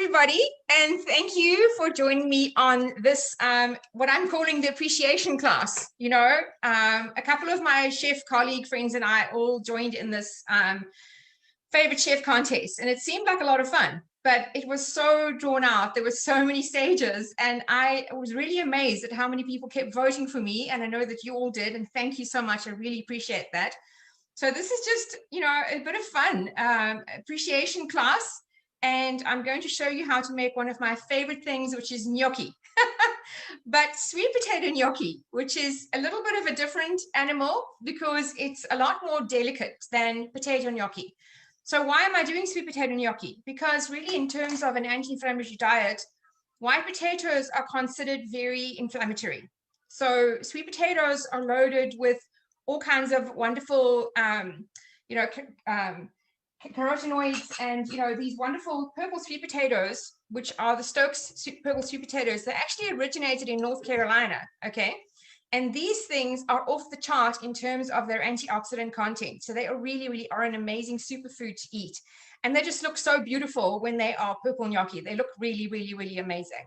everybody, and thank you for joining me on this, what I'm calling the appreciation class. A couple of my chef colleague friends and I all joined in this favorite chef contest, and it seemed like a lot of fun, but it was so drawn out. There were so many stages, and I was really amazed at how many people kept voting for me, and I know that you all did, and thank you so much. I really appreciate that. So this is just, a bit of fun, appreciation class. And I'm going to show you how to make one of my favorite things, which is gnocchi. But sweet potato gnocchi, which is a little bit of a different animal because it's a lot more delicate than potato gnocchi. So why am I doing sweet potato gnocchi? Because really, in terms of an anti-inflammatory diet, white potatoes are considered very inflammatory. So sweet potatoes are loaded with all kinds of wonderful, carotenoids, and these wonderful purple sweet potatoes, which are the Stokes purple sweet potatoes. They actually originated in North Carolina, okay? And these things are off the chart in terms of their antioxidant content. So they are really are an amazing superfood to eat. And they just look so beautiful when they are purple gnocchi. They look really amazing,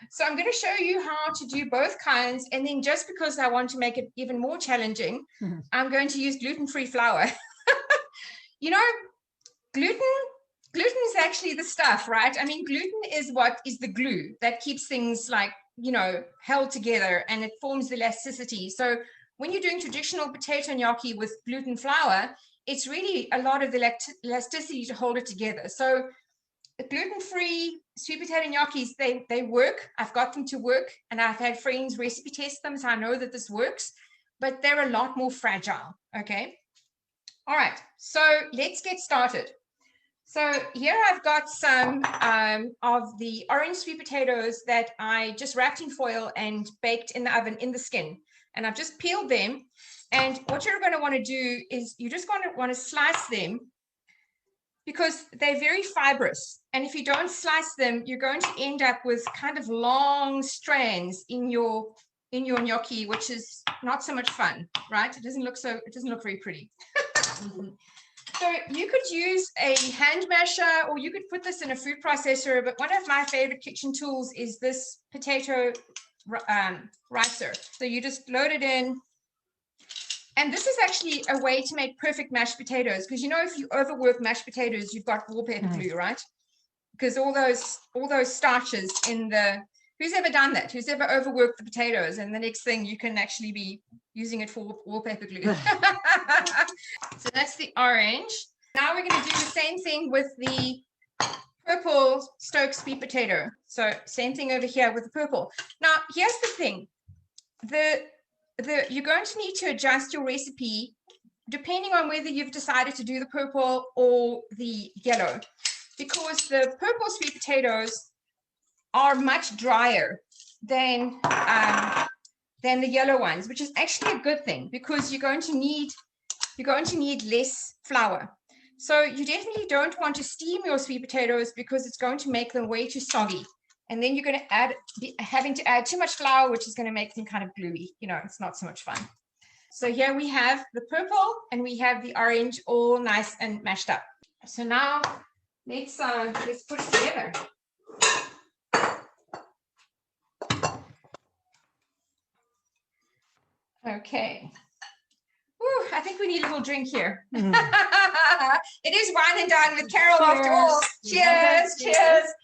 So I'm going to show you how to do both kinds. And then just because I want to make it even more challenging, I'm going to use gluten-free flour. Gluten is actually the stuff, right? I mean, gluten is what is the glue that keeps things held together, and it forms the elasticity. So when you're doing traditional potato gnocchi with gluten flour, it's really a lot of the elasticity to hold it together. So the gluten-free sweet potato gnocchis, they work. I've got them to work, and I've had friends recipe test them, so I know that this works, but they're a lot more fragile, okay? All right, so let's get started. So here I've got some of the orange sweet potatoes that I just wrapped in foil and baked in the oven in the skin. And I've just peeled them. And what you're going to want to do is you're just going to want to slice them because they're very fibrous. And if you don't slice them, you're going to end up with kind of long strands in your gnocchi, which is not so much fun, right? It doesn't look very pretty. So you could use a hand masher, or you could put this in a food processor, but one of my favorite kitchen tools is this potato ricer. So you just load it in, and this is actually a way to make perfect mashed potatoes, because if you overwork mashed potatoes, you've got wallpaper glue, right? Because all those starches in the, who's ever done that? Who's ever overworked the potatoes, and the next thing you can actually be using it for wallpaper glue. So that's the orange. Now we're going to do the same thing with the purple Stokes sweet potato. So same thing over here with the purple. Now here's the thing. You're going to need to adjust your recipe depending on whether you've decided to do the purple or the yellow, because the purple sweet potatoes are much drier than the yellow ones, which is actually a good thing, because you're going to need less flour. So you definitely don't want to steam your sweet potatoes, because it's going to make them way too soggy, and then you're going to having to add too much flour, which is going to make them kind of gluey. It's not so much fun. So here we have the purple and we have the orange all nice and mashed up. So now let's put it together. Okay. Ooh, I think we need a little drink here. It is Wine and Dine with Carol after all. Cheers.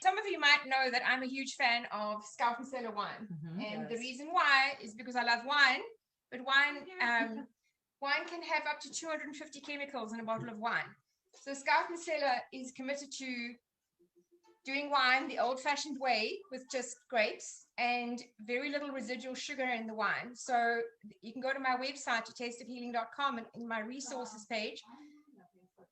Some of you might know that I'm a huge fan of Scout Cellar wine. And the reason why is because I love wine, but wine can have up to 250 chemicals in a bottle of wine. So Scout Cellar is committed to doing wine the old-fashioned way, with just grapes and very little residual sugar in the wine. So you can go to my website, tasteofhealing.com, and in my resources page,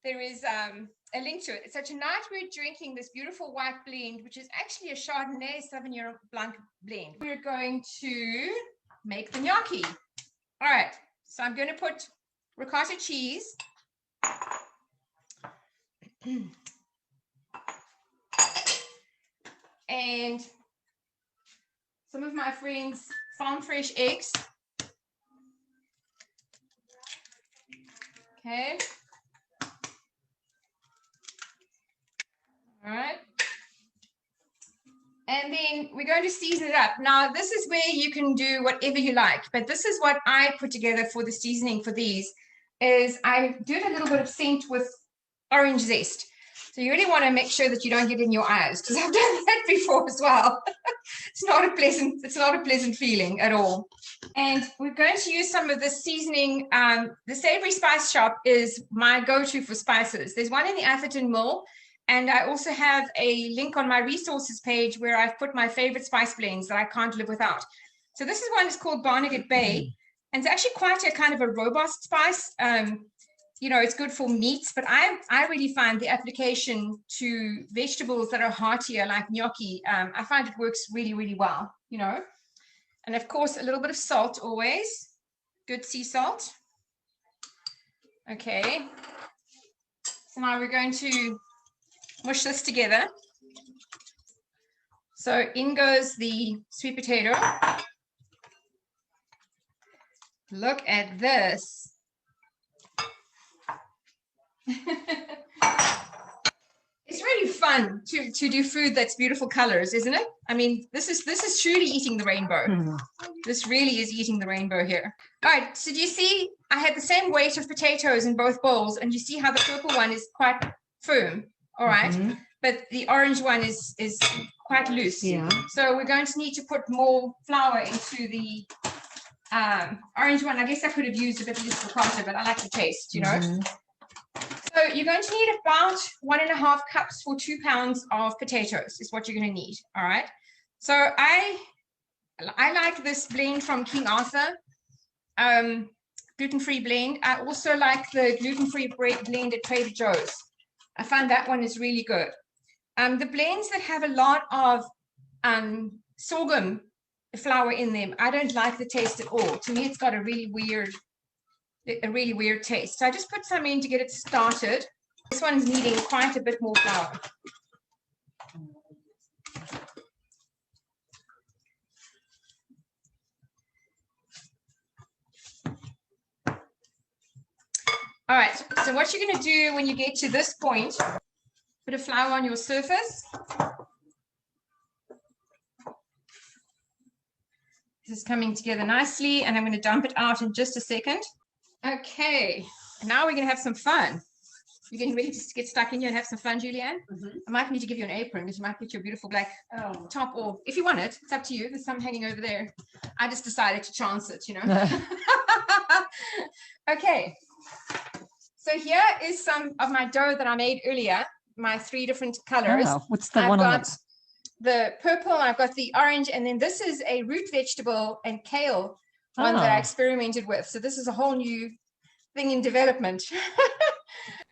there is a link to it. It's such a night we're drinking this beautiful white blend, which is actually a Chardonnay Sauvignon Blanc blend. We're going to make the gnocchi. All right, so I'm going to put ricotta cheese. And some of my friends' farm fresh eggs. Okay. All right. And then we're going to season it up. Now, this is where you can do whatever you like, but this is what I put together for the seasoning for these, is I did a little bit of scent with orange zest. So you really want to make sure that you don't get in your eyes, because I've done that before as well. It's not a pleasant feeling at all. And we're going to use some of this seasoning. The Savory Spice Shop is my go-to for spices. There's one in the Atherton Mill, and I also have a link on my resources page where I've put my favorite spice blends that I can't live without. So this is one that's called Barnegat Bay, and it's actually quite a kind of a robust spice. You know, it's good for meats, but I really find the application to vegetables that are heartier, like gnocchi, I find it works really, really well, you know. And of course, a little bit of salt always, good sea salt. Okay, so now we're going to mush this together. So in goes the sweet potato. Look at this. It's really fun to do food that's beautiful colors, isn't it? I mean, this is truly eating the rainbow. This really is eating the rainbow here. All right, so do you see I had the same weight of potatoes in both bowls, and you see how the purple one is quite firm, all right? But the orange one is quite loose. Yeah. So we're going to need to put more flour into the orange one. I guess I could have used a bit of this ricotta, but I like the taste, you know? So you're going to need about 1.5 cups for 2 pounds of potatoes is what you're going to need. All right. So I like this blend from King Arthur, gluten-free blend. I also like the gluten-free blend at Trader Joe's. I find that one is really good. The blends that have a lot of sorghum flour in them, I don't like the taste at all. To me, it's got a really weird taste. So I just put some in to get it started. This one's needing quite a bit more flour. All right, so what you're going to do when you get to this point, put a flour on your surface. This is coming together nicely, and I'm going to dump it out in just a second. Okay, now we're going to have some fun. You're getting ready to get stuck in here and have some fun, Julianne? I might need to give you an apron because you might get your beautiful black top off. If you want it, it's up to you. There's some hanging over there. I just decided to chance it, you know. Okay, so here is some of my dough that I made earlier, my 3 different colors. Oh, what's the one on it? The purple, I've got the orange, and then this is a root vegetable and kale one that I experimented with. So this is a whole new thing in development.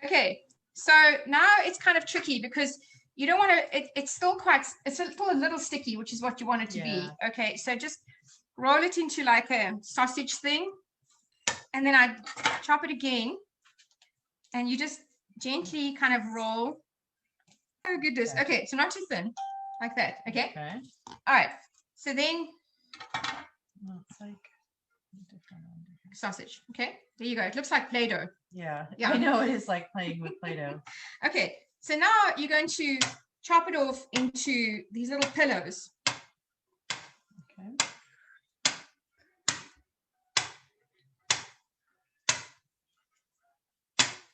Okay, so now it's kind of tricky because you don't want to, it's still a little sticky, which is what you want it to be. Okay, so just roll it into like a sausage thing, and then I chop it again, and you just gently kind of roll. Oh goodness. Okay, so not too thin, like that. Okay. All right. So then it's like different. Sausage. Okay, there you go. It looks like Play-Doh. Yeah, I know it is like playing with Play-Doh. Okay, so now you're going to chop it off into these little pillows. Okay.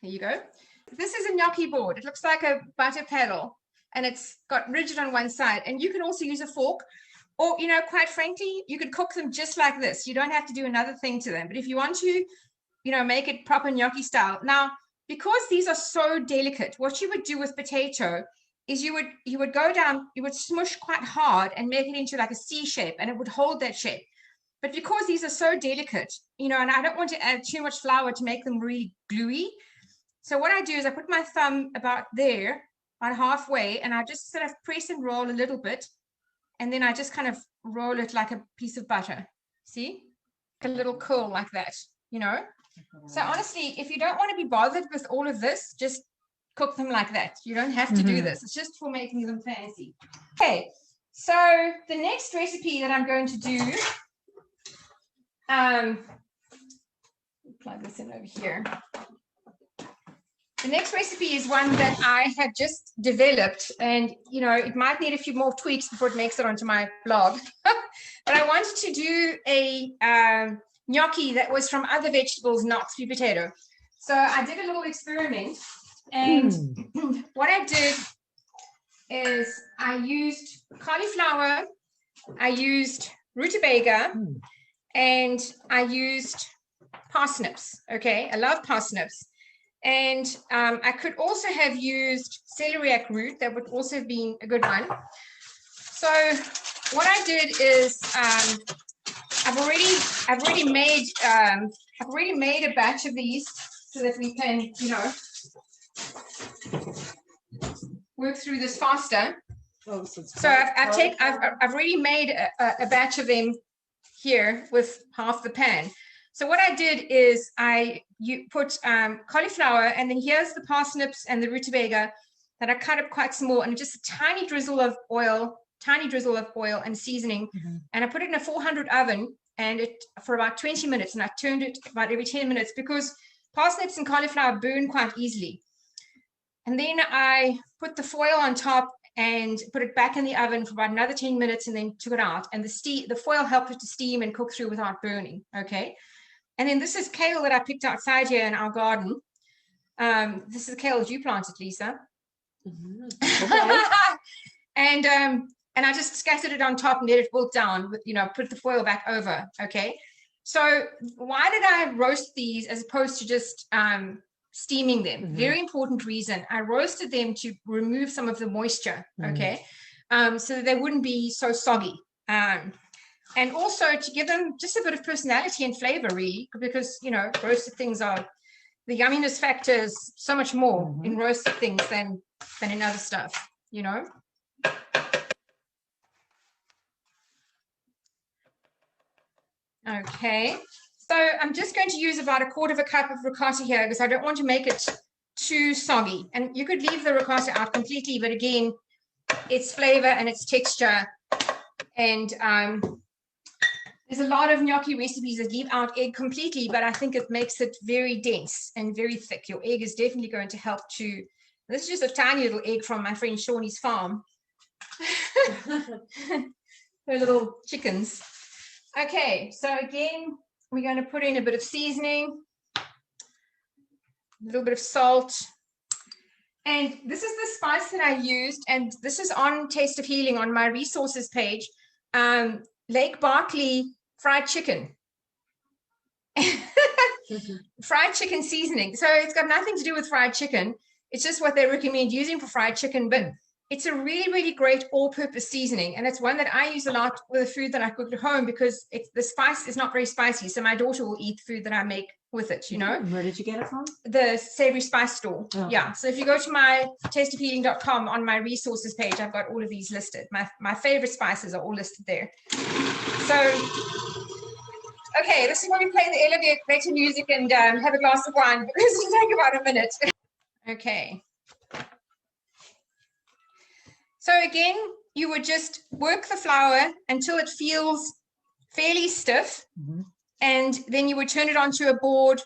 There you go. This is a gnocchi board. It looks like a butter paddle, and it's got rigid on one side, and you can also use a fork. Or, you know, quite frankly, you could cook them just like this. You don't have to do another thing to them. But if you want to, you know, make it proper gnocchi style. Now, because these are so delicate, what you would do with potato is you would go down, you would smush quite hard and make it into like a C shape, and it would hold that shape. But because these are so delicate, you know, and I don't want to add too much flour to make them really gluey. So what I do is I put my thumb about there, about halfway, and I just sort of press and roll a little bit. And then I just kind of roll it like a piece of butter. See? A little curl like that, you know? So honestly, if you don't want to be bothered with all of this, just cook them like that. You don't have to do this. It's just for making them fancy. Okay, so the next recipe that I'm going to do, plug this in over here. The next recipe is one that I have just developed, and you know, it might need a few more tweaks before it makes it onto my blog. But I wanted to do a gnocchi that was from other vegetables, not sweet potato. So I did a little experiment, and what I did is I used cauliflower, I used rutabaga, and I used parsnips. Okay, I love parsnips. And I could also have used celeriac root. That would also have been a good one. So what I did is I've already made a batch of these so that we can, you know, work through this faster. Oh, so I've already made a batch of them here with half the pan. So what I did is you put cauliflower, and then here's the parsnips and the rutabaga that I cut up quite small, and just a tiny drizzle of oil and seasoning. And I put it in a 400 oven and for about 20 minutes, and I turned it about every 10 minutes because parsnips and cauliflower burn quite easily. And then I put the foil on top and put it back in the oven for about another 10 minutes and then took it out. And the foil helped it to steam and cook through without burning. Okay. And then this is kale that I picked outside here in our garden. This is kale that you planted, Lisa. Okay. And I just scattered it on top and let it wilt down with, you know, put the foil back over. Okay. So why did I roast these as opposed to just steaming them? Very important reason. I roasted them to remove some of the moisture. Okay. So that they wouldn't be so soggy. And also to give them just a bit of personality and flavor, really, because, you know, roasted things are, the yumminess factor is so much more in roasted things than in other stuff, you know. Okay, so I'm just going to use about 1/4 cup of ricotta here because I don't want to make it too soggy. And you could leave the ricotta out completely, but again, its flavor and its texture. And there's a lot of gnocchi recipes that leave out egg completely, but I think it makes it very dense and very thick. Your egg is definitely going to help to. This is just a tiny little egg from my friend Shawnee's farm. Her little chickens. Okay, so again, we're going to put in a bit of seasoning, a little bit of salt. And this is the spice that I used, and this is on Taste of Healing on my resources page. Lake Barkley fried chicken. Fried chicken seasoning. So it's got nothing to do with fried chicken. It's just what they recommend using for fried chicken, but it's a really, really great all-purpose seasoning, and it's one that I use a lot with the food that I cook at home because the spice is not very spicy, so my daughter will eat food that I make with it, you know. Where did you get it from? The Savory Spice Store. Oh. Yeah, so if you go to my tasteofhealing.com on my resources page, I've got all of these listed. My favorite spices are all listed there. So, okay, this is when we play the elevator music and have a glass of wine, because it'll take about a minute. Okay. So again, you would just work the flour until it feels fairly stiff, and then you would turn it onto a board,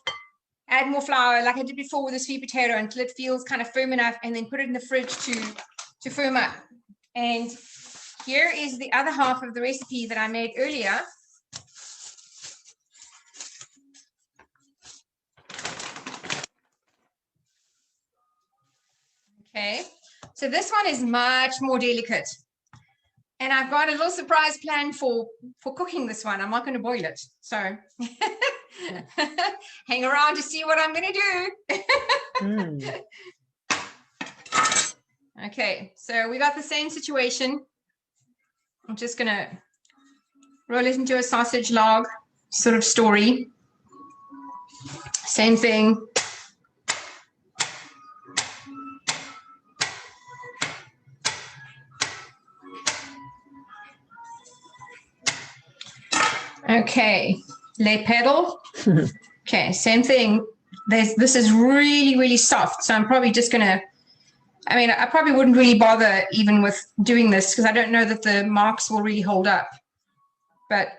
add more flour like I did before with the sweet potato until it feels kind of firm enough, and then put it in the fridge to firm up. And here is the other half of the recipe that I made earlier. Okay. So this one is much more delicate, and I've got a little surprise plan for cooking this one. I'm not going to boil it, so hang around to see what I'm going to do. Okay, so we got the same situation. I'm just going to roll it into a sausage log sort of story. Same thing. Okay, lay pedal. Okay, same thing. This is really, really soft, so I'm probably just gonna, I probably wouldn't really bother even with doing this because I don't know that the marks will really hold up. But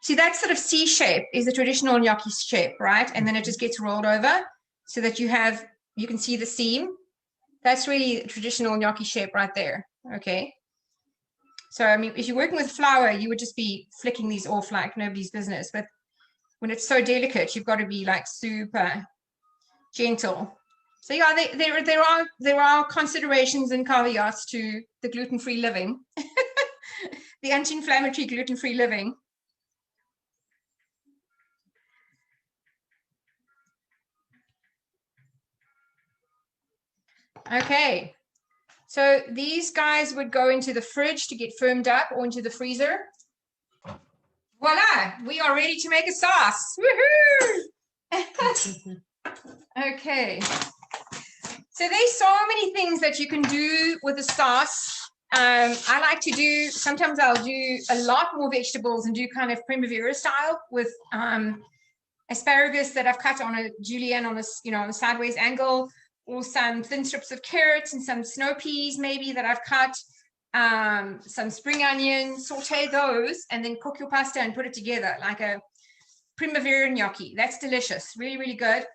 see, that sort of C shape is the traditional gnocchi shape, right? And then it just gets rolled over so that you have You can see the seam. That's really traditional gnocchi shape right there. Okay. So, I mean, if you're working with flour, you would just be flicking these off like nobody's business. But when it's so delicate, you've got to be like super gentle. So yeah, there are considerations and caveats to the gluten-free living, the anti-inflammatory gluten-free living. Okay, so these guys would go into the fridge to get firmed up or into the freezer. Voila, we are ready to make a sauce. Woohoo! Okay. So there's so many things that you can do with the sauce. I like to do, sometimes I'll do a lot more vegetables and do kind of primavera style with asparagus that I've cut on a julienne on this, you know, on a sideways angle, or some thin strips of carrots and some snow peas maybe that I've cut, some spring onion, saute those and then cook your pasta and put it together like a primavera gnocchi. That's delicious, really, really good.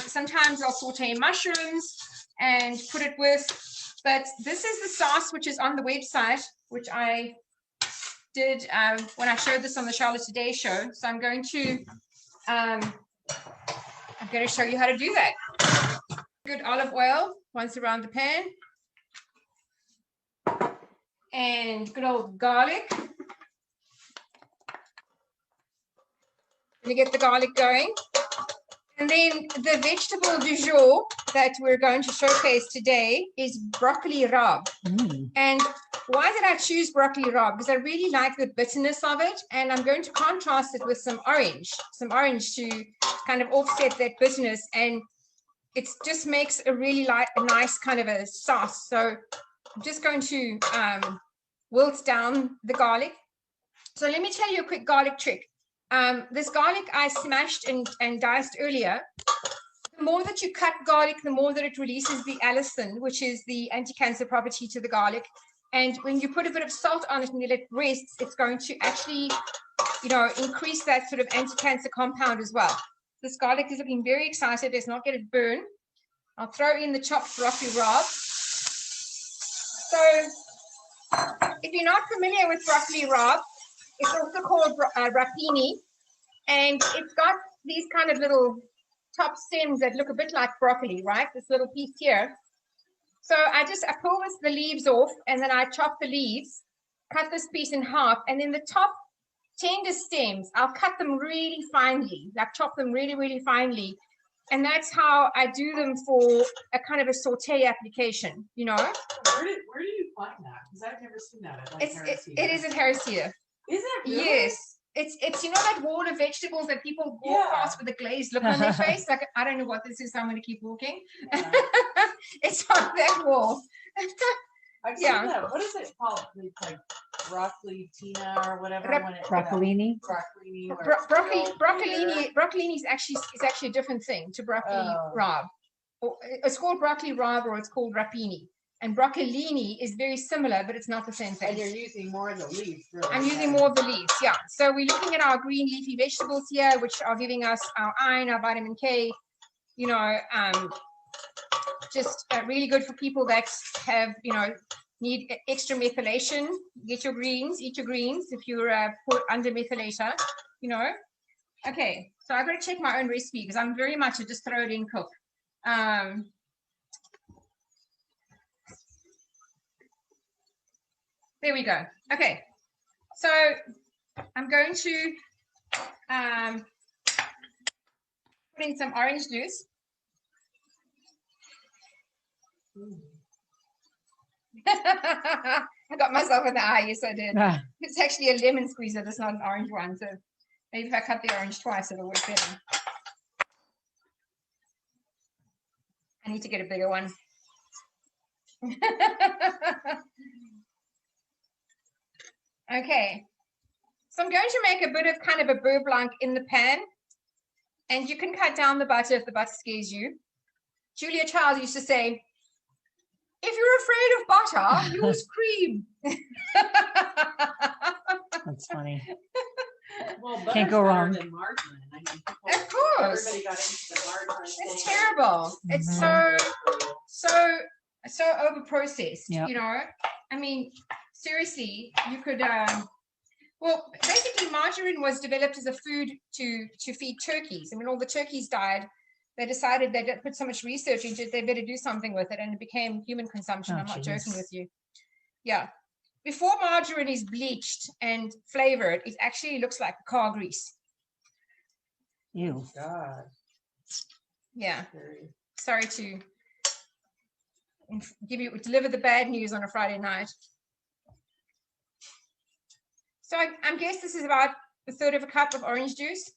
Sometimes I'll saute mushrooms and put it with, but this is the sauce which is on the website, which I did when I showed this on the Charlotte Today show. So I'm going to show you how to do that. Good olive oil once around the pan, and good old garlic. Get the garlic going. And then the vegetable du jour that we're going to showcase today is broccoli rabe. And why did I choose broccoli rabe? Because I really like the bitterness of it, and I'm going to contrast it with some orange to kind of offset that bitterness, and it just makes a really a nice kind of a sauce. So I'm just going to wilt down the garlic. So let me tell you a quick garlic trick. This garlic I smashed and diced earlier. The more that you cut garlic, the more that it releases the allicin, which is the anti-cancer property to the garlic. And when you put a bit of salt on it and you let it rest, it's going to actually, you know, increase that sort of anti-cancer compound as well. This garlic is looking very excited. Let's not get it burn. I'll throw in the chopped broccoli rabe. So if you're not familiar with broccoli rabe, it's also called rapini, and it's got these kind of little top stems that look a bit like broccoli, right? This little piece here. So I pull the leaves off, and then I chop the leaves, cut this piece in half, and then the top tender stems, I'll cut them really finely, like chop them really, really finely. And that's how I do them for a kind of a saute application, you know? Where do you find that? Because I've never seen that at like it is at Harrissia. Is it really? Yes. It's you know that wall of vegetables that people walk past with a glazed look on their face? Like, I don't know what this is, so I'm going to keep walking. Yeah. It's on that wall. I've seen that. What is it called? It's like broccoli tina or whatever. Broccolini. Broccolini is actually a different thing to broccoli rabe. It's called broccoli rabe, or it's called rapini. And broccolini is very similar, but it's not the same thing. And you're using more of the leaves, really. I'm using more of the leaves, yeah. So we're looking at our green leafy vegetables here, which are giving us our iron, our vitamin K, you know, just really good for people that have, you know, need extra methylation. Get your greens, eat your greens if you're put under methylator, you know. Okay, so I've got to check my own recipe because I'm very much a just throw it in cook. There we go. Okay, so I'm going to put in some orange juice. I got myself in the eye. Yes, I did. It's actually a lemon squeezer. That's not an orange one. So maybe if I cut the orange twice, it'll work better. I need to get a bigger one. Okay, so I'm going to make a bit of kind of a beurre blanc in the pan, and you can cut down the butter if the butter scares you. Julia Child used to say, if you're afraid of butter, use cream. That's funny. Well, can't go wrong. Than margarine. I mean, Of course. everybody got into the margarine It's thing. terrible. It's so over processed, Yep. you know. I mean, seriously, you could well, basically margarine was developed as a food to feed turkeys. And when all the turkeys died, they decided they did put so much research into it, they better do something with it, and it became human consumption. Oh, I'm not joking geez. with you. Yeah. Before margarine is bleached and flavored, it actually looks like car grease. Ew. God. Yeah. Very- Sorry to deliver the bad news on a Friday night. So I guess this is about a third of a cup of orange juice.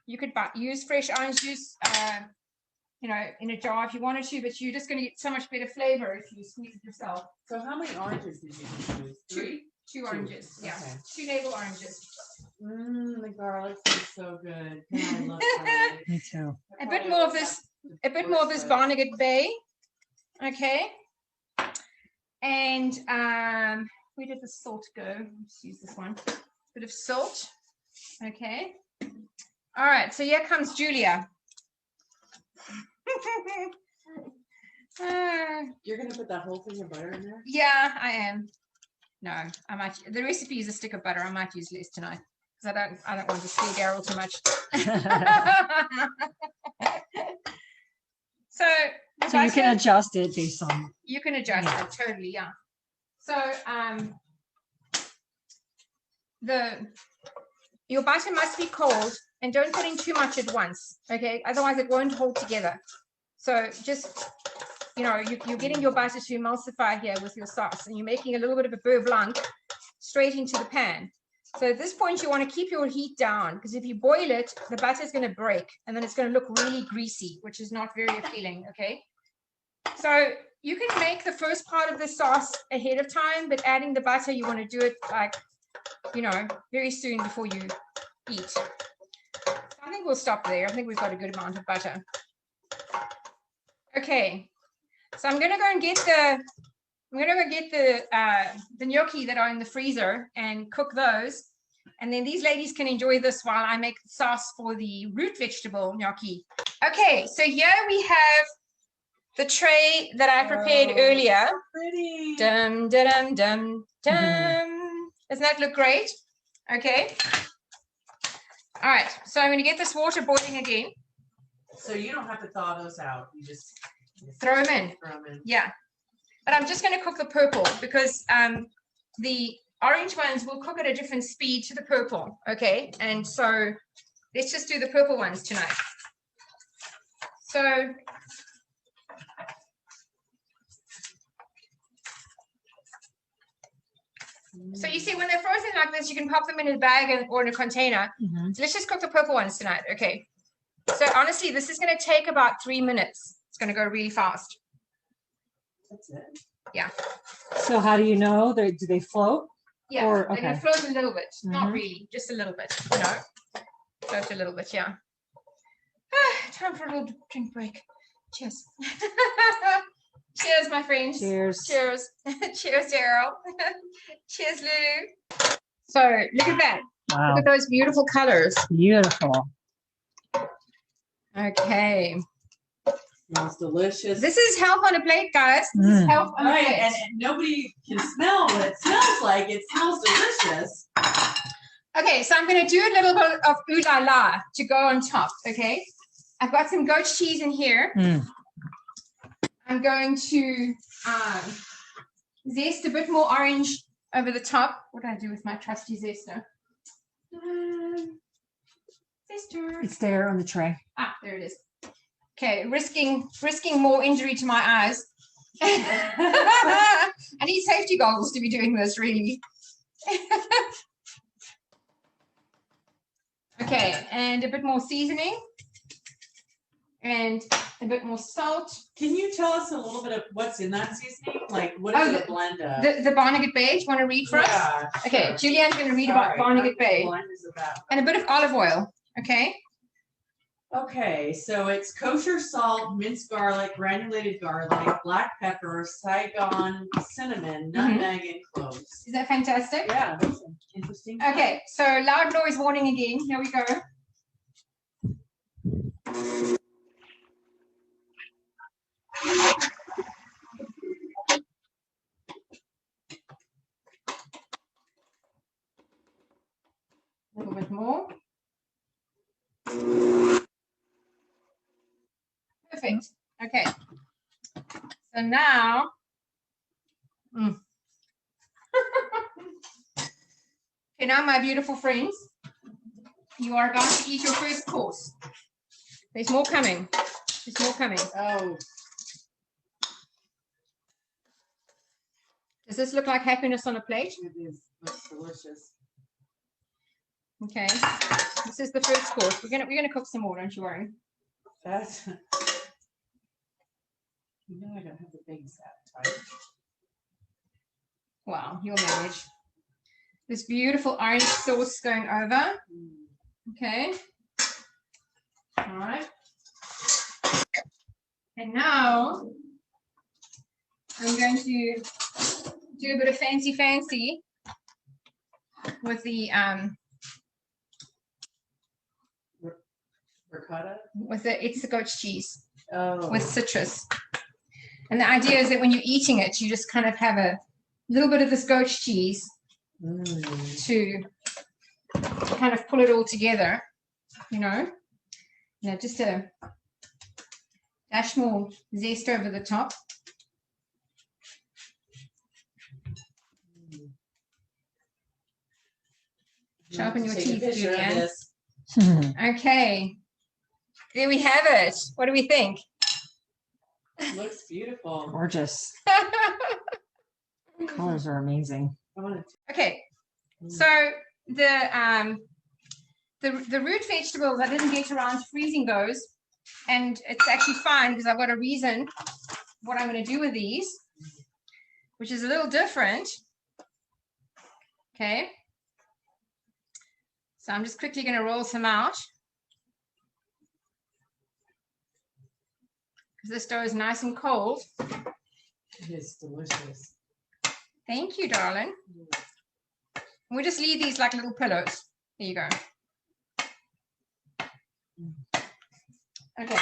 You could use fresh orange juice, you know, in a jar if you wanted to, but you're just going to get so much better flavor if you squeeze it yourself. So how many oranges did you use? Three? Two oranges. Yeah. Okay. 2 navel oranges. The garlic tastes so good. God, I love garlic. Me too. A bit more of this Barnegat Bay. Okay. And where did the salt go? Let's use this one. Bit of salt. Okay. All right. So here comes Julia. You're gonna put that whole thing of butter in there? Yeah, I am. No, I might. The recipe is a stick of butter. I might use less tonight because I don't want to scare Daryl too much. So You can adjust it based on. You can adjust it totally, yeah. So your butter must be cold, and don't put in too much at once, okay? Otherwise it won't hold together. So just, you know, you're getting your butter to emulsify here with your sauce, and you're making a little bit of a beurre blanc straight into the pan. So at this point you want to keep your heat down, because if you boil it, the butter is going to break, and then it's going to look really greasy, which is not very appealing, okay? So you can make the first part of the sauce ahead of time, but adding the butter, you want to do it like, you know, very soon before you eat. So I think we'll stop there. I think we've got a good amount of butter. Okay, so I'm gonna go get the gnocchi that are in the freezer and cook those, and then these ladies can enjoy this while I make the sauce for the root vegetable gnocchi. Okay, so here we have the tray that I prepared earlier. So pretty. Dum dum dum dum. Doesn't that look great? Okay. All right, so I'm going to get this water boiling again. So you don't have to thaw those out. You just Throw them in. throw them in. Yeah. But I'm just going to cook the purple because the orange ones will cook at a different speed to the purple. Okay. And so let's just do the purple ones tonight. So you see, when they're frozen like this, you can pop them in a bag or in a container. So let's just cook the purple ones tonight. Okay. So honestly, this is going to take about 3 minutes. It's going to go really fast. That's it. Yeah. So how do you know? Do they float? Yeah. Or, They're going to okay. float a little bit. Not really, just a little bit. You know, float a little bit. Yeah. Time for a little drink break. Cheers. Cheers, my friends. Cheers. Cheers. Cheers, Daryl. Cheers, Lulu. So look at that. Wow. Look at those beautiful colors. Beautiful. Okay. Smells delicious. This is health on a plate, guys. This is health on a Right, plate. and nobody can smell what it smells like. It smells delicious. Okay, so I'm going to do a little bit of ooh la la to go on top, okay? I've got some goat cheese in here. I'm going to zest a bit more orange over the top. What do I do with my trusty zester? Zester. It's there on the tray. Ah, there it is. Okay, risking more injury to my eyes. I need safety goggles to be doing this, really. Okay, and a bit more seasoning. And a bit more salt. Can you tell us a little bit of what's in that seasoning? Like, what is it a blend of? The Barnegat Bay. Do you want to read for us? Yeah, Okay, sure. Julianne's going to read about Barnegat Bay. And a bit of olive oil, okay? Okay, so it's kosher salt, minced garlic, granulated garlic, black pepper, Saigon cinnamon, nutmeg, and cloves. Is that fantastic? Yeah, that's interesting. Okay, so loud noise warning again. Here we go. A little bit more. Perfect. Okay. So now, okay, now my beautiful friends, you are going to eat your first course. There's more coming. There's more coming. Oh, Does this look like happiness on a plate? it is. Looks delicious. Okay. This is the first course. We're gonna cook some more, don't you worry. That's. You know I don't have the biggest appetite. Wow, you'll manage. This beautiful orange sauce going over. Okay. All right. And now I'm going to do a bit of fancy with the Ricotta? it's the goat's cheese Oh. with citrus. And the idea is that when you're eating it, you just kind of have a little bit of this goat's cheese to kind of pull it all together, you know, just a dash more zest over the top. Sharpen your teeth, Julianne. Okay, there we have it. What do we think? Looks beautiful. Gorgeous. Colors are amazing. Okay, so the root vegetables, I didn't get around to freezing those, and it's actually fine because I've got a reason what I'm going to do with these, which is a little different. Okay, so I'm just quickly going to roll some out because this dough is nice and cold. It is delicious. Thank you, darling. We'll just leave these like little pillows. There you go. Okay.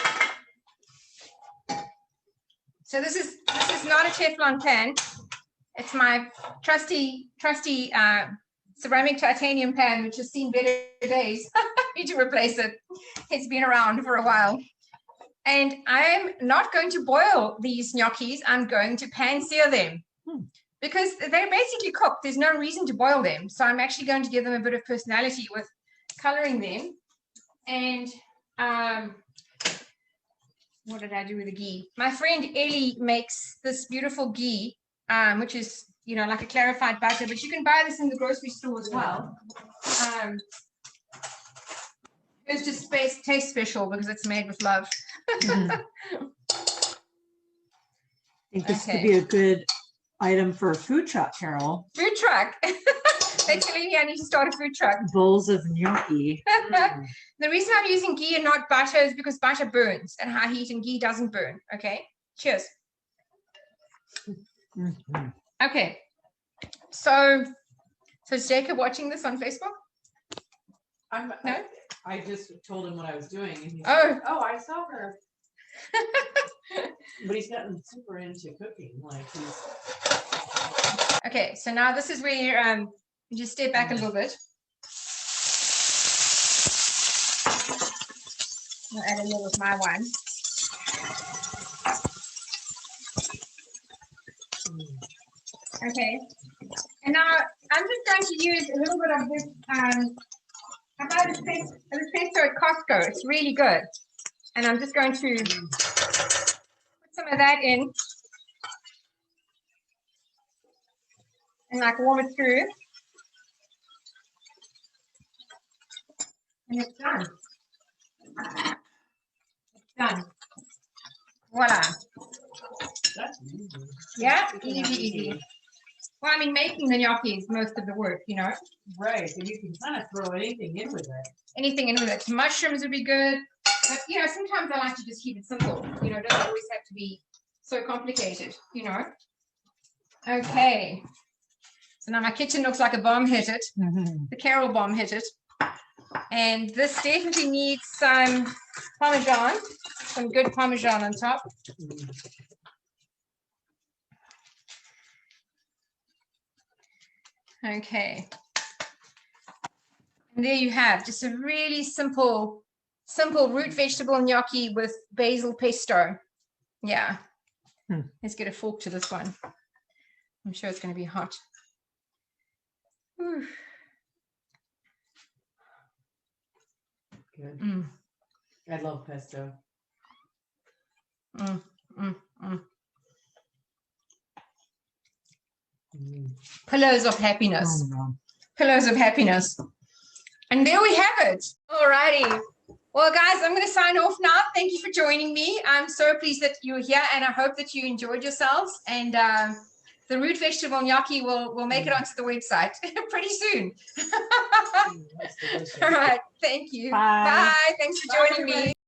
So this is not a Teflon pan. It's my trusty ceramic titanium pan, which has seen better days. I need to replace it. It's been around for a while. And I'm not going to boil these gnocchis. I'm going to pan sear them. Because they're basically cooked. There's no reason to boil them. So I'm actually going to give them a bit of personality with coloring them. And what did I do with the ghee? My friend Ellie makes this beautiful ghee, which is, like a clarified butter, but you can buy this in the grocery store as well. It's just tastes special because it's made with love. I think this could be a good item for a food truck, Carol. Food truck. They're telling me I need to start a food truck. Bowls of gnocchi. The reason I'm using ghee and not butter is because butter burns at high heat and ghee doesn't burn. Okay, cheers. Okay, so is Jacob watching this on Facebook? No? I just told him what I was doing, and he said, Oh, I saw her. But he's gotten super into cooking. Okay, so now this is where you just step back a little bit. I'll add a little of my one. Okay, and now I'm just going to use a little bit of this. I buy this pesto at Costco. It's really good, and I'm just going to put some of that in and warm it through, and it's done. It's done. Voila. That's easy. Yeah, easy. Well, I mean, making the gnocchi is most of the work, Right, and you can kind of throw anything in with it. Anything in with it. Mushrooms would be good. But, sometimes I like to just keep it simple. It doesn't always have to be so complicated, Okay. So now my kitchen looks like a bomb hit it. The Carol bomb hit it. And this definitely needs some Parmesan, some good Parmesan on top. Okay. And there you have just a really simple root vegetable gnocchi with basil pesto. Yeah. Let's get a fork to this one. I'm sure it's going to be hot. Whew. Good. I love pesto. Pillows of happiness. Pillows of happiness. And there we have it. All righty. Well, guys, I'm going to sign off now. Thank you for joining me. I'm so pleased that you're here, and I hope that you enjoyed yourselves. And the root vegetable gnocchi will make it onto the website pretty soon. All right. Thank you. Bye. Bye. Thanks for joining me.